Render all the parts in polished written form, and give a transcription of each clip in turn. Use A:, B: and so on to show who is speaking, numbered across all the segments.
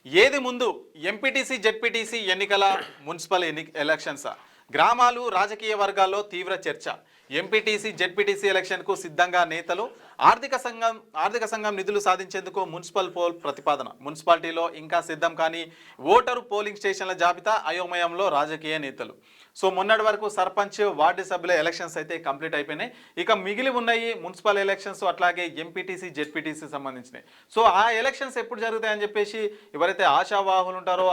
A: ఏది ముందు MPTC ZPTC ఎన్నికల మున్సిపల్ ఎలక్షన్సా? గ్రామాలు రాజకీయ వర్గాల్లో తీవ్ర చర్చ. ఎంపీటీసీ జెడ్పీటీసీ ఎలక్షన్కు సిద్ధంగా నేతలు. ఆర్థిక సంఘం నిధులు సాధించేందుకు మున్సిపల్ పోల్ ప్రతిపాదన. మున్సిపాలిటీలో ఇంకా సిద్ధం కానీ ఓటరు పోలింగ్ స్టేషన్ల జాబితా అయోమయంలో రాజకీయ నేతలు. సో మొన్నటి వరకు సర్పంచ్ వార్డు సభ్యుల ఎలక్షన్స్ అయితే కంప్లీట్ అయిపోయినాయి. ఇక మిగిలి ఉన్నాయి మున్సిపల్ ఎలక్షన్స్, అట్లాగే ఎంపీటీసీ జెడ్పీటీసీ సంబంధించినవి. సో ఆ ఎలక్షన్స్ ఎప్పుడు జరుగుతాయని చెప్పేసి ఎవరైతే ఆశావాహులు ఉంటారో,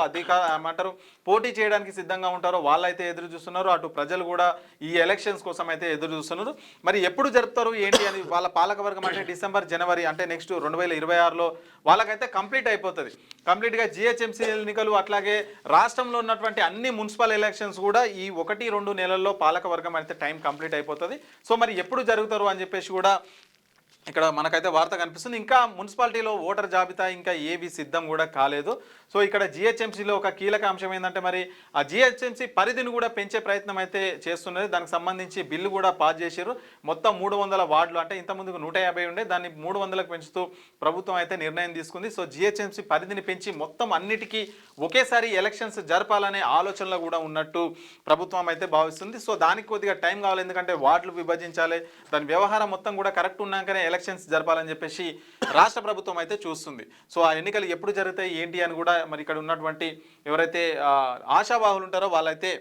A: ఏమంటారు పోటీ చేయడానికి సిద్ధంగా ఉంటారో వాళ్ళైతే ఎదురు చూస్తున్నారు. అటు ప్రజలు కూడా ఈ ఎలక్షన్స్ కోసం అయితే ఎదురు చూస్తున్నారు. మరి ఎప్పుడు జరుపుతారు ఏంటి అని వాళ్ళ పాలకవర్గం అంటే డిసెంబర్ జనవరి అంటే నెక్స్ట్ 2026లో వాళ్ళకైతే కంప్లీట్ అయిపోతుంది. కంప్లీట్గా జిహెచ్ఎంసీ ఎన్నికలు అట్లాగే రాష్ట్రంలో ఉన్నటువంటి అన్ని మున్సిపల్ ఎలక్షన్స్ కూడా ఈ 1-2 నెలల్లో పాలకవర్గం అయితే టైం కంప్లీట్ అయిపోతుంది. సో మరి ఎప్పుడు జరుగుతారు అని చెప్పేసి కూడా ఇక్కడ మనకైతే వార్త కనిపిస్తుంది. ఇంకా మున్సిపాలిటీలో ఓటర్ జాబితా ఇంకా ఏవి సిద్ధం కూడా కాలేదు. సో ఇక్కడ జిహెచ్ఎంసీలో ఒక కీలక అంశం ఏంటంటే మరి ఆ జిహెచ్ఎంసీ పరిధిని కూడా పెంచే ప్రయత్నం అయితే చేస్తున్నది. దానికి సంబంధించి బిల్లు కూడా పాస్ చేశారు. మొత్తం 300 వార్డులు అంటే ఇంతకుముందుకు 150 ఉండే, దాన్ని 300లకు పెంచుతూ ప్రభుత్వం అయితే నిర్ణయం తీసుకుంది. సో జిహెచ్ఎంసీ పరిధిని పెంచి మొత్తం అన్నిటికీ ఒకేసారి ఎలక్షన్స్ జరపాలనే ఆలోచనలో కూడా ఉన్నట్టు ప్రభుత్వం అయితే భావిస్తుంది. సో దానికి కొద్దిగా టైం కావాలి, ఎందుకంటే వార్డులు విభజించాలి, దాని వ్యవహారం మొత్తం కూడా కరెక్ట్ ఉన్నాకనే ఎలక్షన్స్ జరపాలని చెప్పేసి రాష్ట్ర ప్రభుత్వం అయితే చూస్తుంది. సో ఆ ఎన్నికలు ఎప్పుడు జరుగుతాయి ఏంటి అని కూడా మరి ఇక్కడ ఉన్నటువంటి ఎవరైతే ఆశావాహులు ఉంటారో వాళ్ళైతే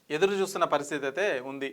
A: ఎదురు చూస్తున్న పరిస్థితి అయితే ఉంది.